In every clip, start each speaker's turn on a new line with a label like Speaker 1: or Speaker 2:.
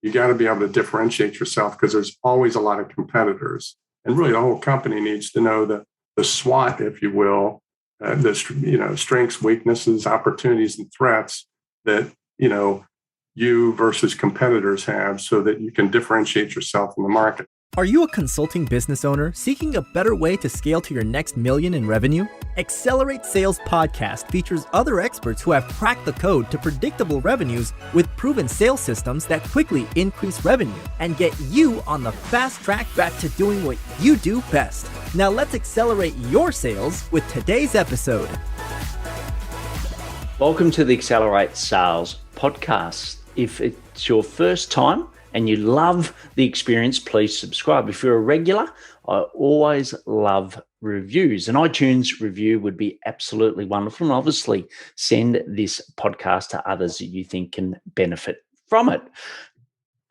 Speaker 1: you got to be able to differentiate yourself because there's always a lot of competitors. And really, the whole company needs to know the SWOT, if you will, strengths, weaknesses, opportunities, and threats that you versus competitors have, so that you can differentiate yourself in the market.
Speaker 2: Are you a consulting business owner seeking a better way to scale to your next million in revenue? Accelerate Sales Podcast features other experts who have cracked the code to predictable revenues with proven sales systems that quickly increase revenue and get you on the fast track back to doing what you do best. Now let's accelerate your sales with today's episode.
Speaker 3: Welcome to the Accelerate Sales Podcast. If it's your first time and you love the experience, please subscribe. If you're a regular, I always love reviews. An iTunes review would be absolutely wonderful. And obviously, send this podcast to others that you think can benefit from it.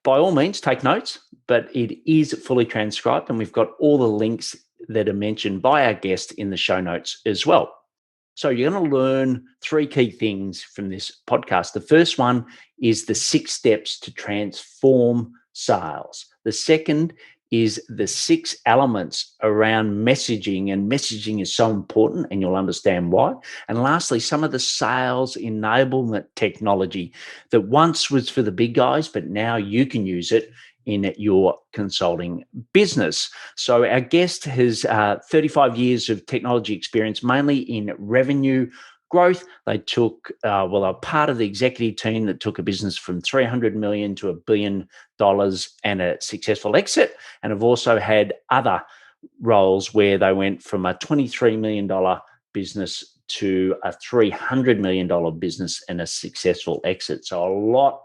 Speaker 3: By all means, take notes, but it is fully transcribed, and we've got all the links that are mentioned by our guest in the show notes as well. So you're going to learn three key things from this podcast. The first one is the 6 steps to transform sales. The second is the 6 elements around messaging, and messaging is so important, and you'll understand why. And lastly, some of the sales enablement technology that once was for the big guys, but now you can use it in your consulting business. So our guest has 35 years of technology experience, mainly in revenue growth. They took, they're part of the executive team that took a business from $300 million to $1 billion and a successful exit, and have also had other roles where they went from a $23 million business to a $300 million business and a successful exit. So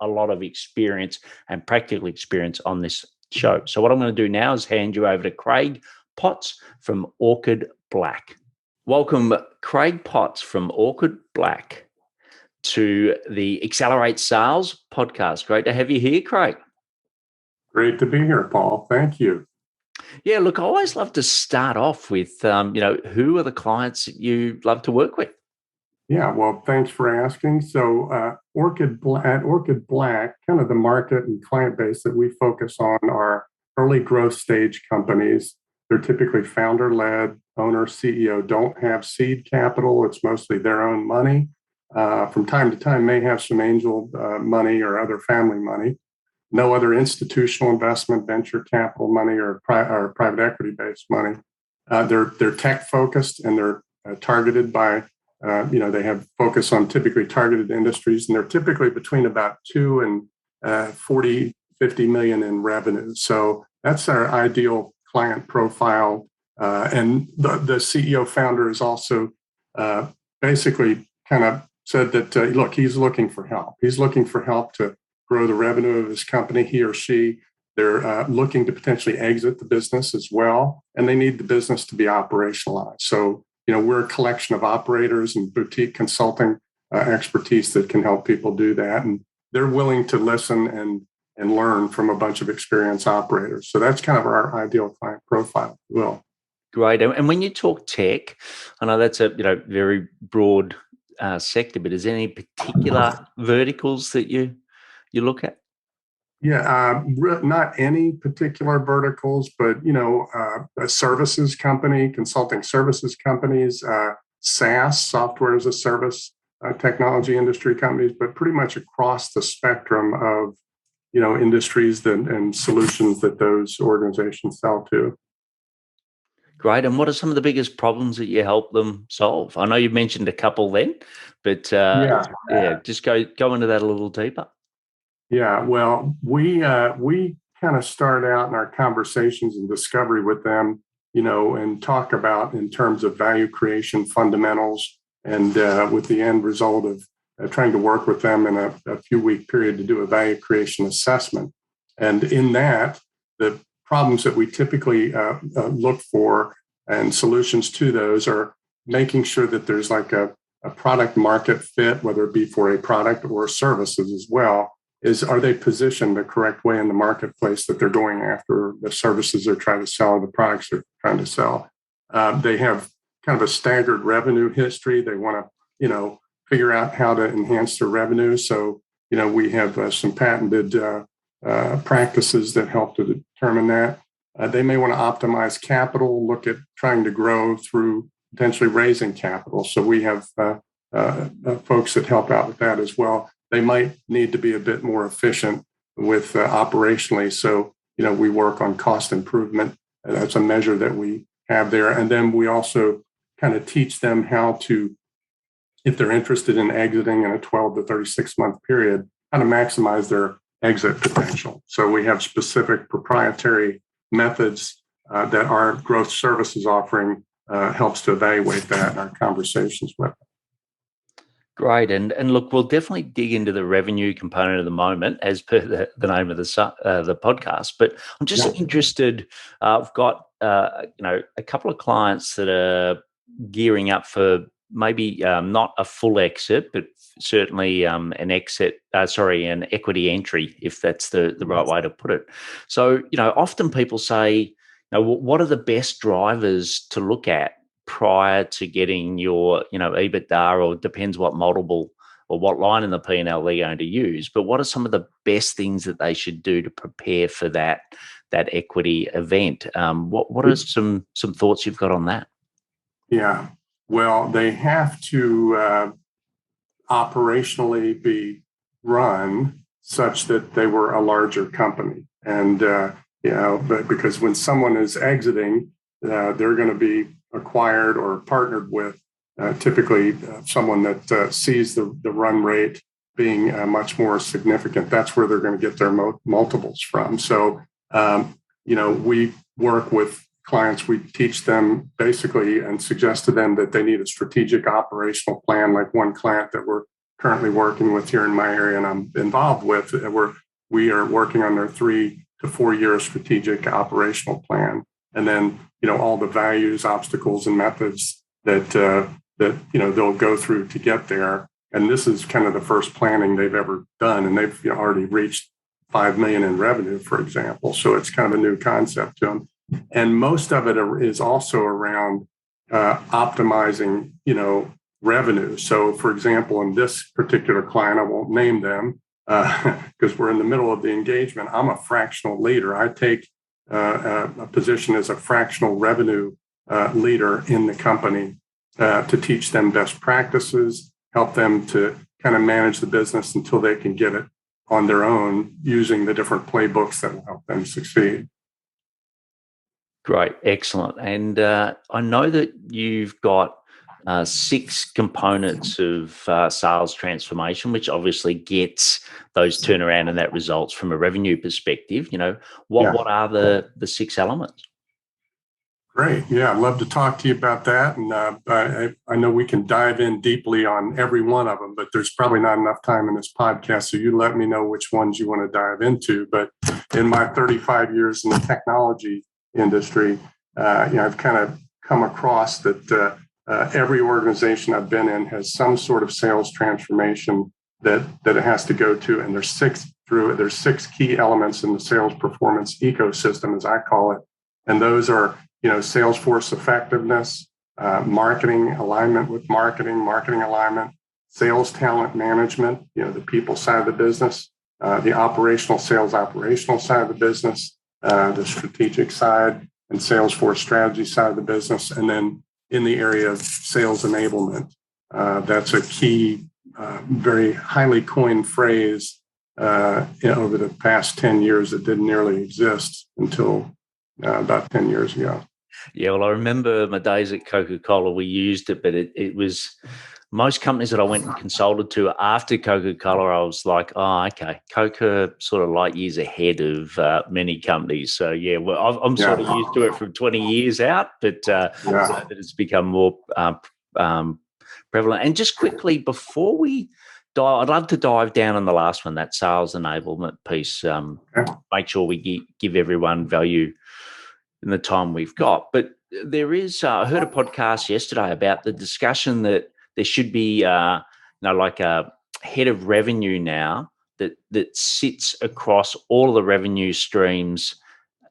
Speaker 3: a lot of experience and practical experience on this show. So what I'm going to do now is hand you over to Craig Potts from Orchid Black. Welcome, Craig Potts from Orchid Black, to the Accelerate Sales Podcast. Great to have you here, Craig.
Speaker 1: Great to be here, Paul. Thank you.
Speaker 3: Yeah, look, I always love to start off with, who are the clients that you love to work with?
Speaker 1: Yeah, well, thanks for asking. So at Orchid Black, kind of the market and client base that we focus on are early growth stage companies. They're typically founder-led. Owner, CEO don't have seed capital. It's mostly their own money. From time to time, may have some angel money or other family money. No other institutional investment, venture capital money, or private equity-based money. They're tech-focused, and they're targeted by, they have focus on typically targeted industries, and they're typically between about 2 and 40, 50 million in revenue. So that's our ideal client profile. And the CEO founder is also basically kind of said that, look, he's looking for help. He's looking for help to grow the revenue of his company, he or she. They're looking to potentially exit the business as well, and they need the business to be operationalized. So, we're a collection of operators and boutique consulting expertise that can help people do that. And they're willing to listen and learn from a bunch of experienced operators. So that's kind of our ideal client profile, if you will.
Speaker 3: Great. And when you talk tech, I know that's a very broad sector, but is there any particular verticals that you look at?
Speaker 1: Yeah, not any particular verticals, but, a services company, consulting services companies, SaaS, software as a service, technology industry companies, but pretty much across the spectrum of, industries and solutions that those organizations sell to.
Speaker 3: Great. And what are some of the biggest problems that you help them solve? I know you mentioned a couple then, but just go into that a little deeper.
Speaker 1: Yeah, well, we kind of start out in our conversations and discovery with them, and talk about in terms of value creation fundamentals, and with the end result of trying to work with them in a few-week period to do a value creation assessment. And in that, the problems that we typically look for and solutions to those are making sure that there's like a product market fit, whether it be for a product or services as well. Are they positioned the correct way in the marketplace that they're going after the services they're trying to sell or the products they're trying to sell? They have kind of a staggered revenue history. They want to, figure out how to enhance their revenue. So, we have some patented practices that help to determine that. They may want to optimize capital, look at trying to grow through potentially raising capital. So we have folks that help out with that as well. They might need to be a bit more efficient with operationally. So, we work on cost improvement. That's a measure that we have there. And then we also kind of teach them how to, if they're interested in exiting in a 12 to 36 month period, how to maximize their exit potential. So we have specific proprietary methods that our growth services offering helps to evaluate that in our conversations with them.
Speaker 3: Great. And look, we'll definitely dig into the revenue component of the moment as per the name of the podcast. But I'm just interested. I've got a couple of clients that are gearing up for maybe not a full exit, but certainly an equity entry, if that's the right way to put it. So, often people say, what are the best drivers to look at prior to getting your, EBITDA, or depends what multiple or what line in the P&L they're going to use. But what are some of the best things that they should do to prepare for that equity event? What are some thoughts you've got on that?
Speaker 1: Yeah, well, they have to operationally be run such that they were a larger company. And, but because when someone is exiting, they're going to be acquired or partnered with typically someone that sees the run rate being much more significant. That's where they're going to get their multiples from. So, we work with clients. We teach them basically and suggest to them that they need a strategic operational plan. Like one client that we're currently working with here in my area and I'm involved with, we are working on their 3 to 4 year strategic operational plan. And then, all the values, obstacles, and methods that they'll go through to get there. And this is kind of the first planning they've ever done, and they've already reached $5 million in revenue, for example. So it's kind of a new concept to them. And most of it is also around optimizing, revenue. So, for example, in this particular client, I won't name them because we're in the middle of the engagement. I'm a fractional leader. I take a position as a fractional revenue leader in the company to teach them best practices, help them to kind of manage the business until they can get it on their own using the different playbooks that will help them succeed.
Speaker 3: Great. Excellent. And I know that you've got 6 components of sales transformation, which obviously gets those turnaround and that results from a revenue perspective. What are the 6 elements?
Speaker 1: Great. Yeah, I'd love to talk to you about that. And I know we can dive in deeply on every one of them, but there's probably not enough time in this podcast. So you let me know which ones you want to dive into. But in my 35 years in the technology industry, I've kind of come across that every organization I've been in has some sort of sales transformation that it has to go to. And there's 6 key elements in the sales performance ecosystem, as I call it. And those are, sales force effectiveness, marketing alignment with marketing alignment, sales talent management, the people side of the business, the operational side of the business, the strategic side and sales force strategy side of the business. And then in the area of sales enablement, that's a key, very highly coined phrase over the past 10 years that didn't nearly exist until about 10 years ago.
Speaker 3: Yeah, well, I remember my days at Coca-Cola, we used it, but it was most companies that I went and consulted to after Coca-Cola, I was like, oh, okay, Coca sort of light years ahead of many companies. So, yeah, well, I'm sort of used to it from 20 years out, but it's become more prevalent. And just quickly, before we dive, I'd love to dive down on the last one, that sales enablement piece, make sure we give everyone value in the time we've got. But there is, I heard a podcast yesterday about the discussion that there should be, like a head of revenue now that sits across all of the revenue streams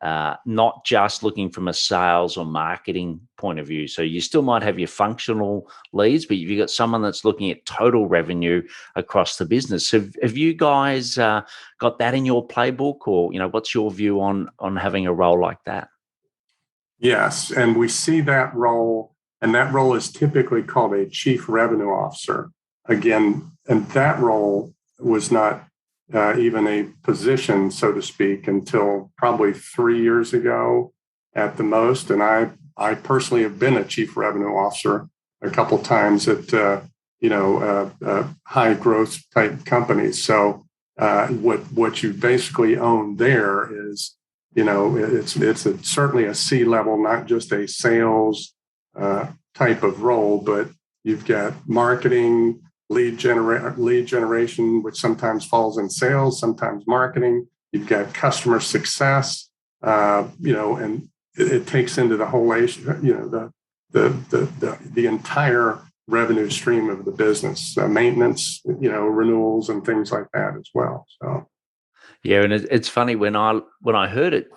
Speaker 3: not just looking from a sales or marketing point of view. So you still might have your functional leads, but you've got someone that's looking at total revenue across the business. Have you guys got that in your playbook, or what's your view on having a role like that?
Speaker 1: Yes, and we see that role, and that role is typically called a chief revenue officer. Again, and that role was not even a position, so to speak, until probably 3 years ago at the most. And I personally have been a chief revenue officer a couple times at high growth type companies. So what you basically own there is, it's certainly a C-level, not just a sales type of role, but you've got marketing, lead generation, which sometimes falls in sales, sometimes marketing. You've got customer success, and it takes into the whole, the entire revenue stream of the business, maintenance, renewals and things like that as well. So,
Speaker 3: yeah, and it's funny when I heard it,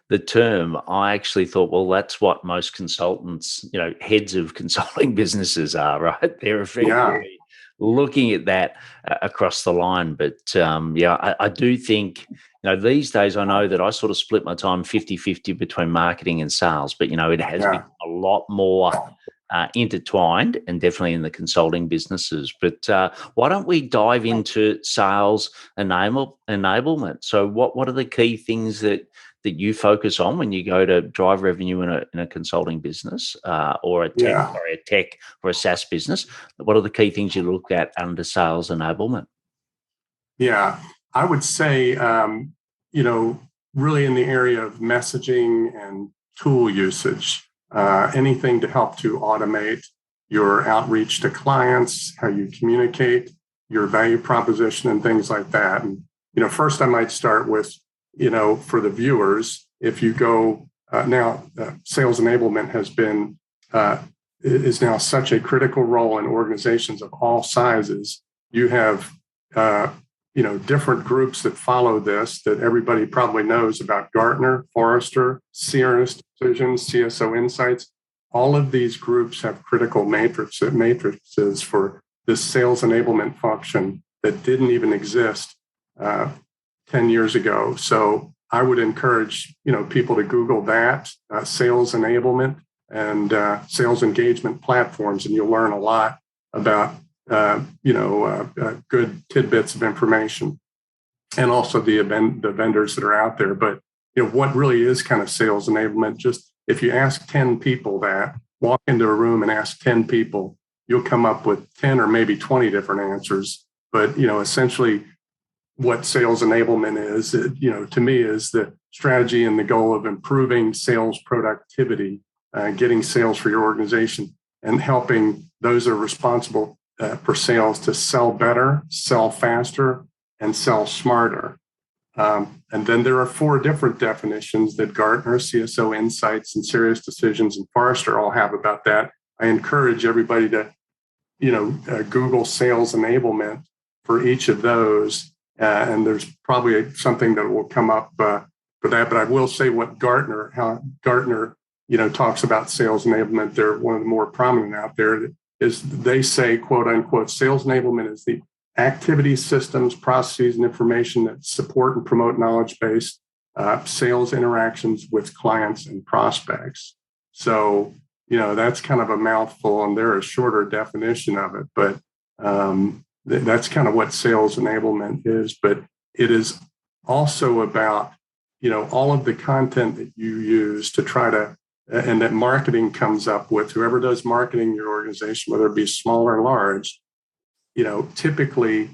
Speaker 3: the term, I actually thought, well, that's what most consultants, heads of consulting businesses are, right? They're effectively looking at that across the line. But I do think, these days I know that I sort of split my time 50-50 between marketing and sales, but, it has been a lot more intertwined, and definitely in the consulting businesses. But why don't we dive into sales enablement? So what are the key things that you focus on when you go to drive revenue in a consulting business or a tech or a SaaS business? What are the key things you look at under sales enablement?
Speaker 1: Yeah, I would say, really in the area of messaging and tool usage, anything to help to automate your outreach to clients, how you communicate, your value proposition, and things like that. And, first I might start with, for the viewers, if you go now, sales enablement is now such a critical role in organizations of all sizes. You have, different groups that follow this that everybody probably knows about: Gartner, Forrester, Cirrus Decisions, CSO Insights. All of these groups have critical matrices for this sales enablement function that didn't even exist 10 years ago. So I would encourage, people to Google that, sales enablement and sales engagement platforms, and you'll learn a lot about, good tidbits of information, and also the vendors that are out there. But, what really is kind of sales enablement? Just if you ask 10 people walk into a room and ask 10 people, you'll come up with 10 or maybe 20 different answers. But, essentially, what sales enablement is, to me, is the strategy and the goal of improving sales productivity, getting sales for your organization, and helping those that are responsible for sales to sell better, sell faster, and sell smarter. And then there are 4 different definitions that Gartner, CSO Insights, and Cirrus Decisions, and Forrester all have about that. I encourage everybody to, Google sales enablement for each of those. And there's probably something that will come up for that. But I will say how Gartner, talks about sales enablement. They're one of the more prominent out there. Is they say, quote unquote, sales enablement is the activity, systems, processes, and information that support and promote knowledge-based sales interactions with clients and prospects. So, that's kind of a mouthful, and they're a shorter definition of it. But that's kind of what sales enablement is. But it is also about, all of the content that you use to try to, and that marketing comes up with. Whoever does marketing in your organization, whether it be small or large, typically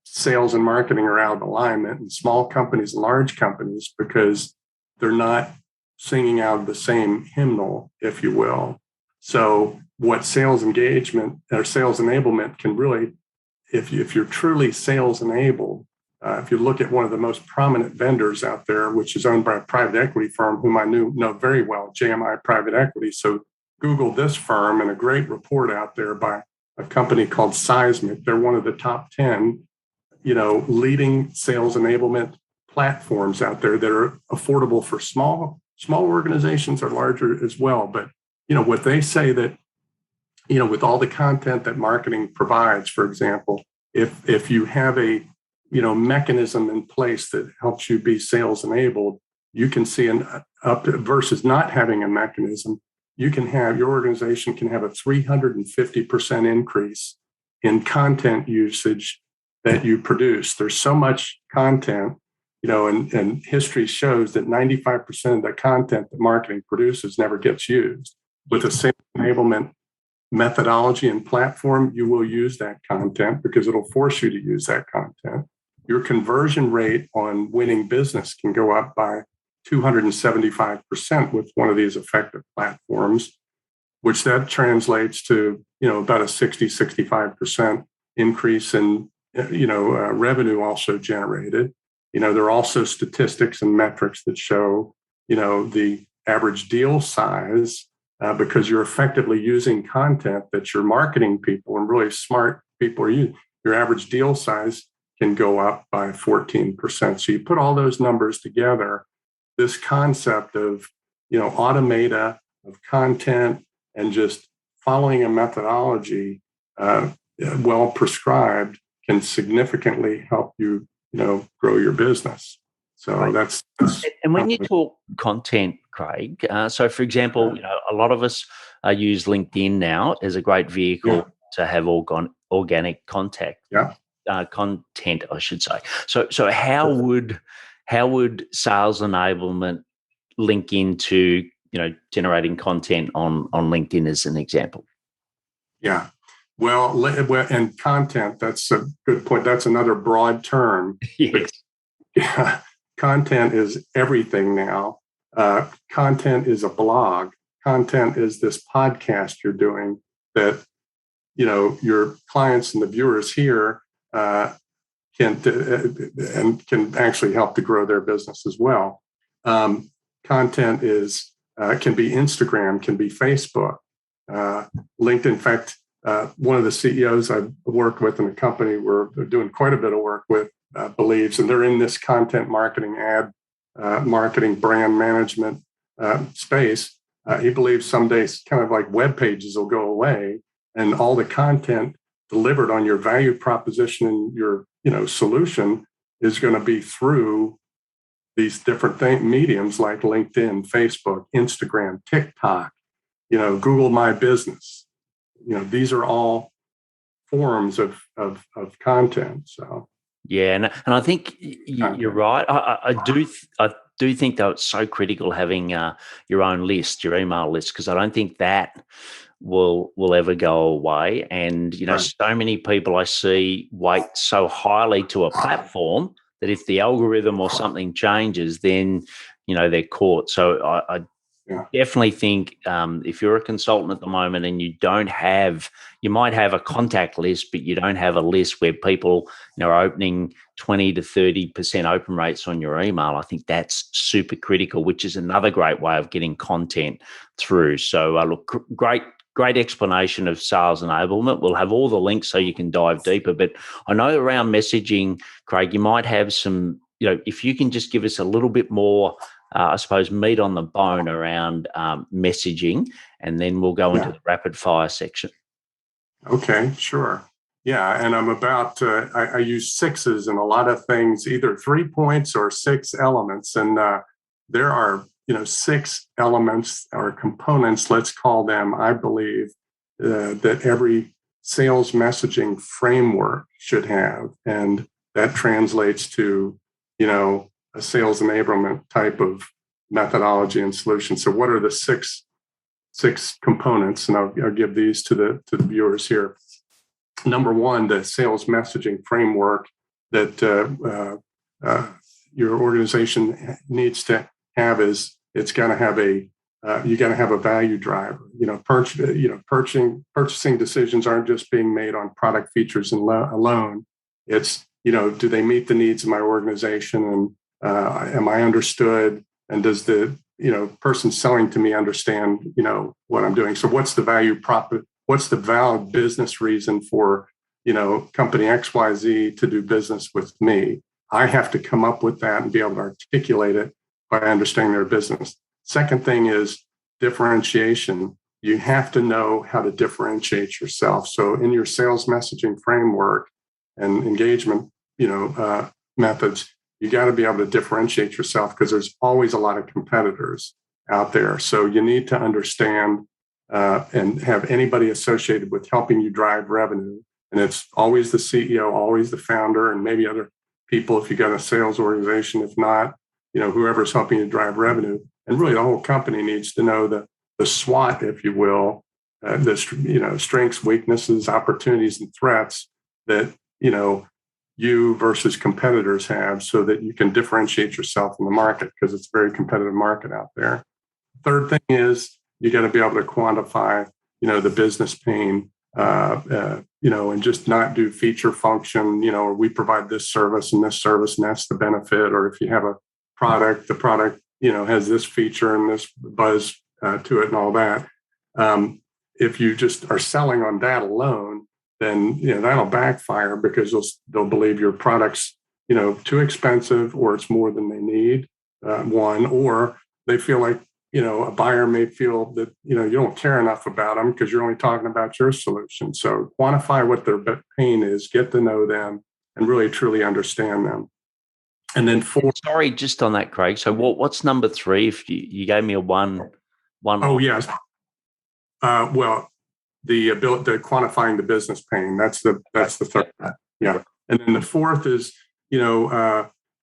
Speaker 1: sales and marketing are out of alignment in small companies and large companies because they're not singing out of the same hymnal, if you will. So what sales engagement or sales enablement can really, if you're truly sales enabled, if you look at one of the most prominent vendors out there, which is owned by a private equity firm whom I know very well, JMI Private Equity. So Google this firm, and a great report out there by a company called Seismic. They're one of the top 10, leading sales enablement platforms out there that are affordable for small organizations or larger as well. But, what they say that, with all the content that marketing provides, for example, if you have a, mechanism in place that helps you be sales enabled, you can see an up versus not having a mechanism. Your organization can have a 350% increase in content usage that you produce. There's so much content, and history shows that 95% of the content that marketing produces never gets used. With a sales enablement methodology and platform, you will use that content because it'll force you to use that content. Your conversion rate on winning business can go up by 275% with one of these effective platforms, which that translates to, about a 65% increase in, revenue also generated. There are also statistics and metrics that show, the average deal size, because you're effectively using content that your marketing people and really smart people are using. Your average deal size can go up by 14%. So you put all those numbers together, this concept of, automata, of content, and just following a methodology well prescribed can significally help you, grow your business. So
Speaker 3: right.
Speaker 1: that's
Speaker 3: and when you talk content, Craig, so for example, a lot of us use LinkedIn now as a great vehicle to have organic content, I should say. So how would sales enablement link into generating content on LinkedIn as an example?
Speaker 1: Yeah. Well, and content, that's a good point. That's another broad term.
Speaker 3: Yes.
Speaker 1: Yeah. Content is everything now. Content is a blog. Content is this podcast you're doing that, your clients and the viewers here can actually help to grow their business as well. Content is can be Instagram, can be Facebook, LinkedIn. In fact, one of the CEOs I've worked with in a company we're doing quite a bit of work with believes, and they're in this content marketing, ad marketing, brand management space. He believes someday kind of like web pages will go away, and all the content delivered on your value proposition and your solution is going to be through these different mediums like LinkedIn, Facebook, Instagram, TikTok, Google My Business. These are all forms of content. So
Speaker 3: yeah, and I think you're right. I do think though it's so critical having your own list, your email list, because I don't think that will ever go away. And so many people I see weight so highly to a platform that if the algorithm or something changes, then they're caught. So I definitely think if you're a consultant at the moment and you might have a contact list, but you don't have a list where people are opening 20 to 30% open rates on your email, I think that's super critical, which is another great way of getting content through. So look, great explanation of sales enablement. We'll have all the links so you can dive deeper. But I know around messaging, Craig, you might have some, if you can just give us a little bit more, I suppose, meat on the bone around messaging, and then we'll go into the rapid fire section.
Speaker 1: Okay, sure. Yeah, and I'm about, I use sixes in a lot of things, either 3 points or 6 elements. And there are, 6 elements or components, let's call them, I believe, that every sales messaging framework should have. And that translates to, a sales enablement type of methodology and solution. So what are the six components? And I'll give these to the viewers here. Number one, the sales messaging framework that your organization needs to have is it's going to have you got to have a value driver. Purchasing decisions aren't just being made on product features alone. It's do they meet the needs of my organization, and am I understood? And does the person selling to me understand what I'm doing? So what's the value prop? What's the valid business reason for company XYZ to do business with me? I have to come up with that and be able to articulate it by understanding their business. Second thing is differentiation. You have to know how to differentiate yourself. So in your sales messaging framework and engagement, methods, you got to be able to differentiate yourself because there's always a lot of competitors out there. So you need to understand and have anybody associated with helping you drive revenue. And it's always the CEO, always the founder, and maybe other people if you got a sales organization. If not, whoever's helping you drive revenue. And really the whole company needs to know the SWOT, if you will, the strengths, weaknesses, opportunities, and threats that, you versus competitors have so that you can differentiate yourself in the market because it's a very competitive market out there. Third thing is you got to be able to quantify, the business pain, and just not do feature function, or we provide this service and that's the benefit. Or if you have a product, the product, has this feature and this buzz to it and all that. If you just are selling on that alone, then that'll backfire because they'll believe your product's too expensive or it's more than they need. One, or they feel like a buyer may feel that you don't care enough about them because you're only talking about your solution. So quantify what their pain is, get to know them, and really truly understand them. And then four.
Speaker 3: Sorry, just on that, Craig. So what's number 3? If you gave me a one.
Speaker 1: Oh yes. Well, the ability to quantifying the business pain. That's the third. Yeah. And then the fourth is,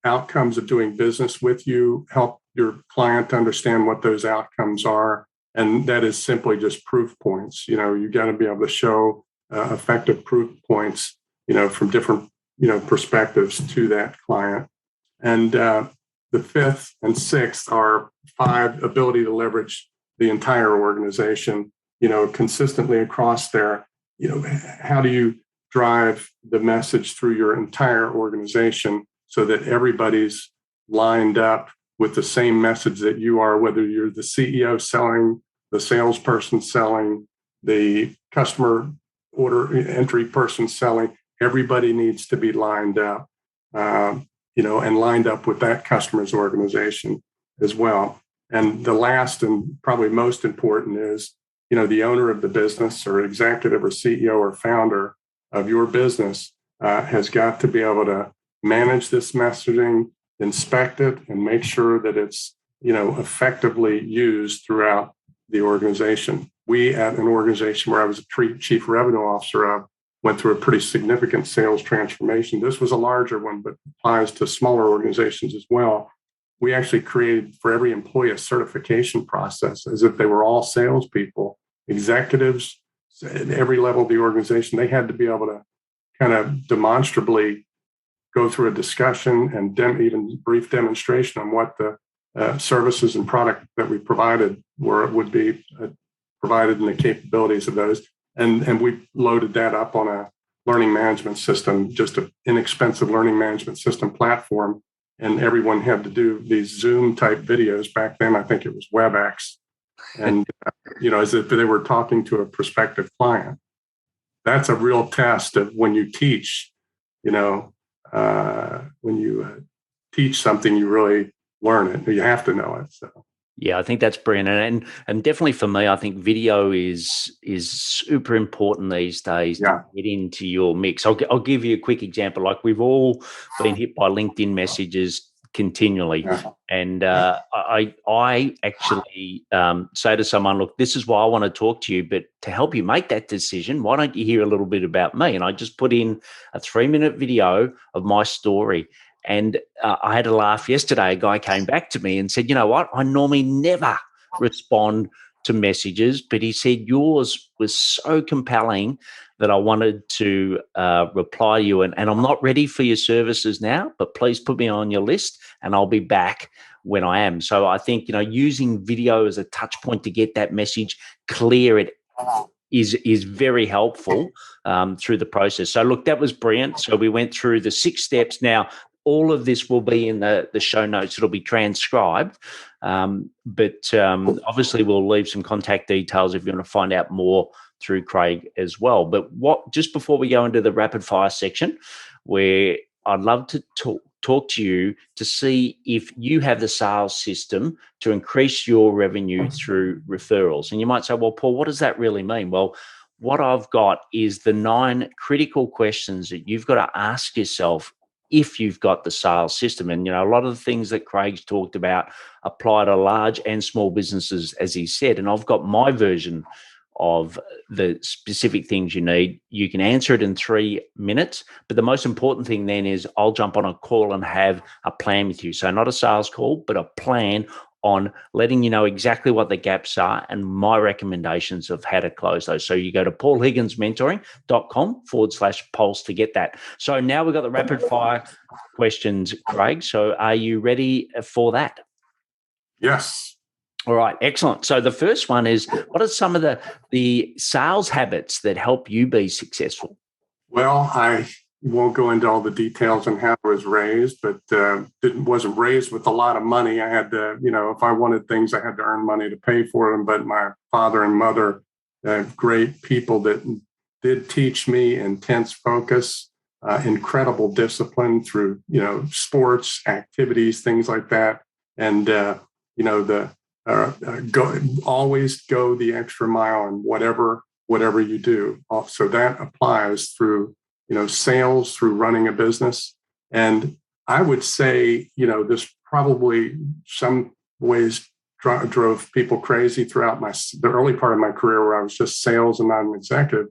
Speaker 1: outcomes of doing business with you, help your client to understand what those outcomes are. And that is simply just proof points. You got to be able to show effective proof points, from different, perspectives to that client. And the fifth and sixth are 5, ability to leverage the entire organization, consistently across there. How do you drive the message through your entire organization so that everybody's lined up with the same message that you are, whether you're the CEO selling, the salesperson selling, the customer order entry person selling, everybody needs to be lined up, and lined up with that customer's organization as well. And the last and probably most important is, the owner of the business or executive or CEO or founder of your business has got to be able to manage this messaging, inspect it, and make sure that it's, effectively used throughout the organization. We, at an organization where I was a chief revenue officer of, went through a pretty significant sales transformation. This was a larger one, but applies to smaller organizations as well. We actually created for every employee a certification process as if they were all salespeople, executives at every level of the organization. They had to be able to kind of demonstrably go through a discussion and even brief demonstration on what the services and product that we provided would be provided and the capabilities of those. And we loaded that up on a learning management system, just an inexpensive learning management system platform. And everyone had to do these Zoom type videos. Back then, I think it was WebEx. And, as if they were talking to a prospective client. That's a real test of when you teach, when you teach something, you really learn it. You have to know it. So.
Speaker 3: Yeah, I think that's brilliant, and definitely for me, I think video is super important these days to get into your mix. I'll give you a quick example. Like we've all been hit by LinkedIn messages continually, and I actually say to someone, "Look, this is why I want to talk to you, but to help you make that decision, why don't you hear a little bit about me?" And I just put in a 3-minute video of my story. And I had a laugh yesterday. A guy came back to me and said, "You know what? I normally never respond to messages, but he said yours was so compelling that I wanted to reply to you. And I'm not ready for your services now, but please put me on your list and I'll be back when I am." So I think, using video as a touch point to get that message clear, it is very helpful through the process. So look, that was brilliant. So we went through the 6 steps. Now, all of this will be in the show notes. It'll be transcribed. But obviously we'll leave some contact details if you want to find out more through Craig as well. But just before we go into the rapid fire section, where I'd love to talk to you to see if you have the sales system to increase your revenue through referrals. And you might say, well, Paul, what does that really mean? Well, what I've got is the 9 critical questions that you've got to ask yourself if you've got the sales system. And, a lot of the things that Craig's talked about apply to large and small businesses, as he said. And I've got my version of the specific things you need. You can answer it in 3 minutes, but the most important thing then is I'll jump on a call and have a plan with you. So not a sales call, but a plan on letting you know exactly what the gaps are and my recommendations of how to close those. So you go to paulhigginsmentoring.com/pulse to get that. So now we've got the rapid fire questions, Craig. So are you ready for that?
Speaker 1: Yes.
Speaker 3: All right, excellent. So the first one is, what are some of the sales habits that help you be successful?
Speaker 1: Well, I won't go into all the details on how I was raised, but wasn't raised with a lot of money. I had to, if I wanted things, I had to earn money to pay for them. But my father and mother, great people that did teach me intense focus, incredible discipline through, sports, activities, things like that. And, always go the extra mile in whatever you do. So that applies through, sales, through running a business. And I would say, this probably some ways drove people crazy throughout the early part of my career where I was just sales and not an executive,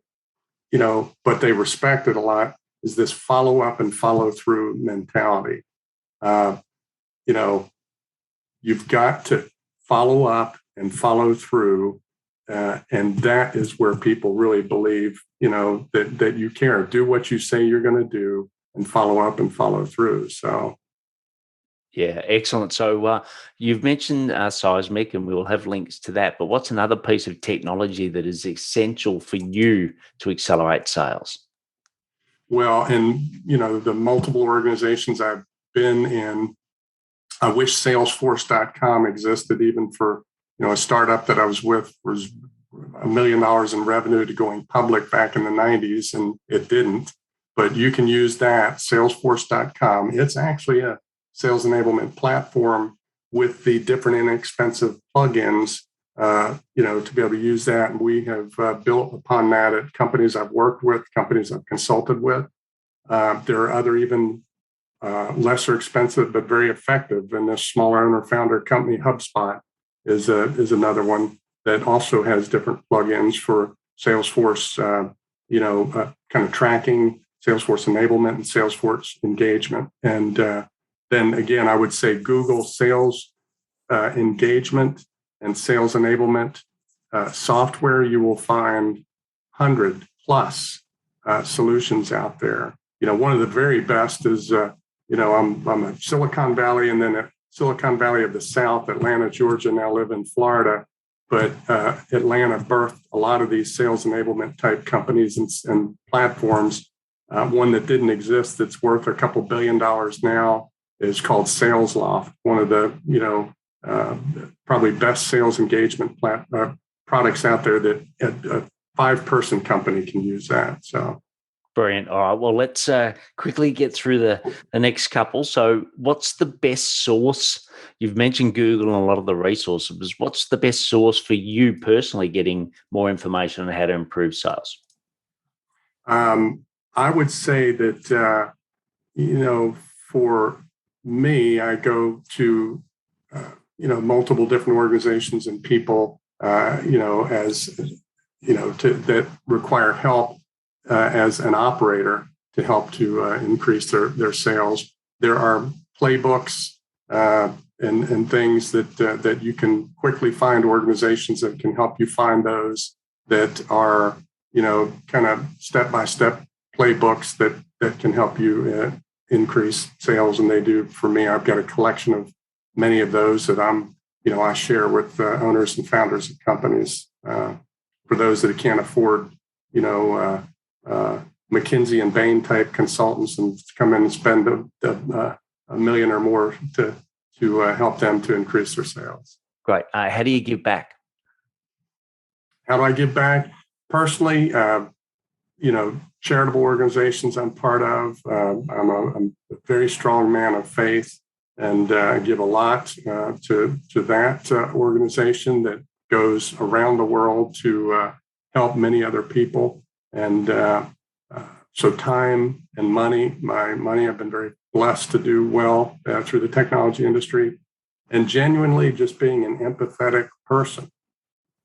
Speaker 1: but they respected a lot, is this follow up and follow through mentality. You've got to follow up and follow through. And that is where people really believe, that you care. Do what you say you're going to do and follow up and follow through. So,
Speaker 3: yeah, excellent. So you've mentioned Seismic, and we will have links to that. But what's another piece of technology that is essential for you to accelerate sales?
Speaker 1: Well, and, the multiple organizations I've been in, I wish Salesforce.com existed even for, a startup that I was with was $1 million in revenue to going public back in the 90s, and it didn't. But you can use that, Salesforce.com. It's actually a sales enablement platform with the different inexpensive plugins, to be able to use that. And we have built upon that at companies I've worked with, companies I've consulted with. There are other even lesser expensive, but very effective. And this smaller owner-founder company, HubSpot, is another one that also has different plugins for Salesforce, kind of tracking, Salesforce enablement, and Salesforce engagement. And then again, I would say Google Sales engagement and sales enablement software. You will find 100 plus solutions out there. One of the very best is, I'm a Silicon Valley, and then at Silicon Valley of the South, Atlanta, Georgia, now live in Florida. But Atlanta birthed a lot of these sales enablement type companies and platforms. One that didn't exist that's worth a couple $1 billion now is called SalesLoft, one of the, probably best sales engagement products out there that a 5-person company can use that. So.
Speaker 3: Brilliant. All right. Well, let's quickly get through the next couple. So what's the best source? You've mentioned Google and a lot of the resources. What's the best source for you personally getting more information on how to improve sales?
Speaker 1: I would say that, for me, I go to, multiple different organizations and people, that require help as an operator to help to increase their sales. There are playbooks and things that you can quickly find, organizations that can help you find those that are, kind of step-by-step playbooks that can help you increase sales. And they do for me. I've got a collection of many of those that I share with owners and founders of companies. For those that can't afford, McKinsey and Bain type consultants and come in and spend $1 million or more to help them to increase their sales.
Speaker 3: Great. How do you give back?
Speaker 1: How do I give back? Personally, charitable organizations I'm part of. I'm a very strong man of faith, and give a lot to that organization that goes around the world to help many other people. And so time and money, my money, I've been very blessed to do well through the technology industry, and genuinely just being an empathetic person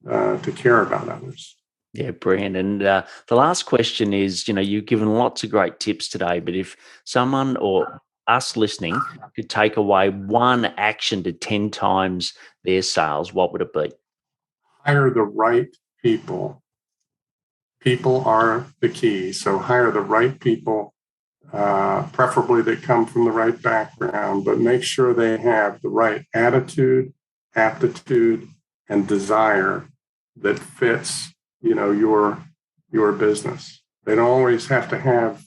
Speaker 1: to care about others.
Speaker 3: Yeah, brilliant. And the last question is, you've given lots of great tips today, but if someone or us listening could take away one action to 10 times their sales, what would it be?
Speaker 1: Hire the right people. People are the key. So hire the right people, preferably that come from the right background, but make sure they have the right attitude, aptitude, and desire that fits, your business. They don't always have to have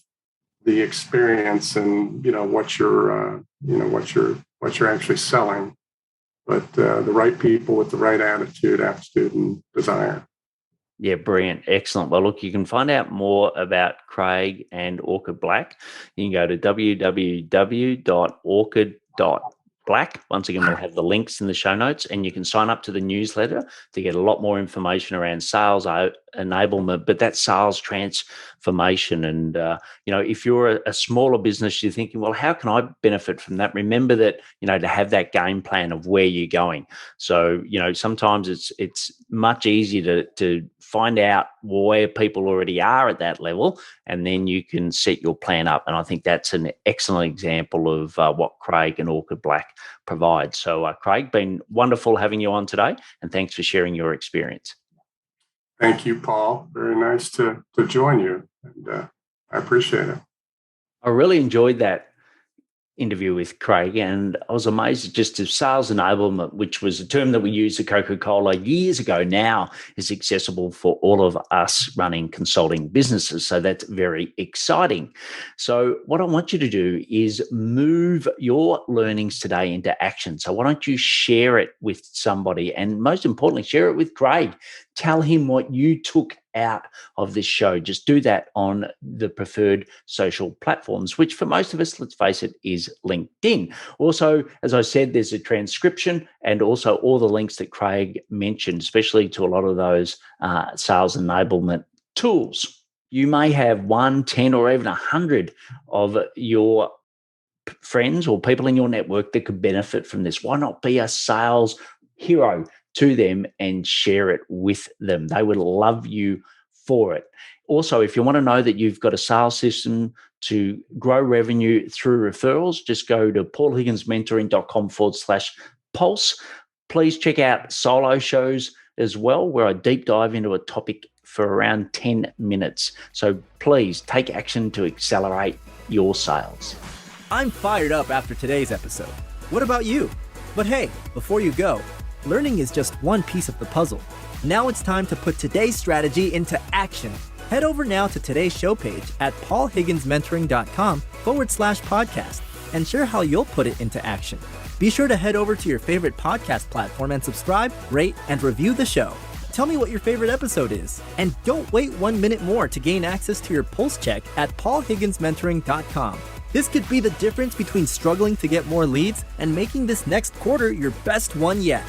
Speaker 1: the experience and what you're actually selling, but the right people with the right attitude, aptitude, and desire.
Speaker 3: Yeah, brilliant. Excellent. Well, look, you can find out more about Craig and Orchid Black. You can go to www.orchid.black. Once again, we'll have the links in the show notes, and you can sign up to the newsletter to get a lot more information around sales enablement, but that sales transformation. And, if you're a smaller business, you're thinking, well, how can I benefit from that? Remember that, to have that game plan of where you're going. So, sometimes it's much easier to find out where people already are at that level, and then you can set your plan up. And I think that's an excellent example of what Craig and Orchid Black provide. So, Craig, been wonderful having you on today, and thanks for sharing your experience.
Speaker 1: Thank you, Paul. Very nice to join you, and I appreciate it.
Speaker 3: I really enjoyed that interview with Craig, and I was amazed at just the sales enablement, which was a term that we used at Coca-Cola years ago, now is accessible for all of us running consulting businesses. So that's very exciting. So what I want you to do is move your learnings today into action. So why don't you share it with somebody, and most importantly, share it with Craig. Tell him what you took out of this show. Just do that on the preferred social platforms, which for most of us, let's face it, is LinkedIn. Also, as I said, there's a transcription and also all the links that Craig mentioned, especially to a lot of those sales enablement tools. You may have 1, 10, or even 100 of your friends or people in your network that could benefit from this. Why not be a sales hero to them and share it with them? They would love you for it. Also, if you want to know that you've got a sales system to grow revenue through referrals, just go to paulhigginsmentoring.com/pulse. Please check out solo shows as well, where I deep dive into a topic for around 10 minutes. So please take action to accelerate your sales.
Speaker 2: I'm fired up after today's episode. What about you? But hey, before you go, learning is just one piece of the puzzle. Now it's time to put today's strategy into action. Head over now to today's show page at paulhigginsmentoring.com/podcast and share how you'll put it into action. Be sure to head over to your favorite podcast platform and subscribe, rate, and review the show. Tell me what your favorite episode is. And don't wait 1 minute more to gain access to your pulse check at paulhigginsmentoring.com. This could be the difference between struggling to get more leads and making this next quarter your best one yet.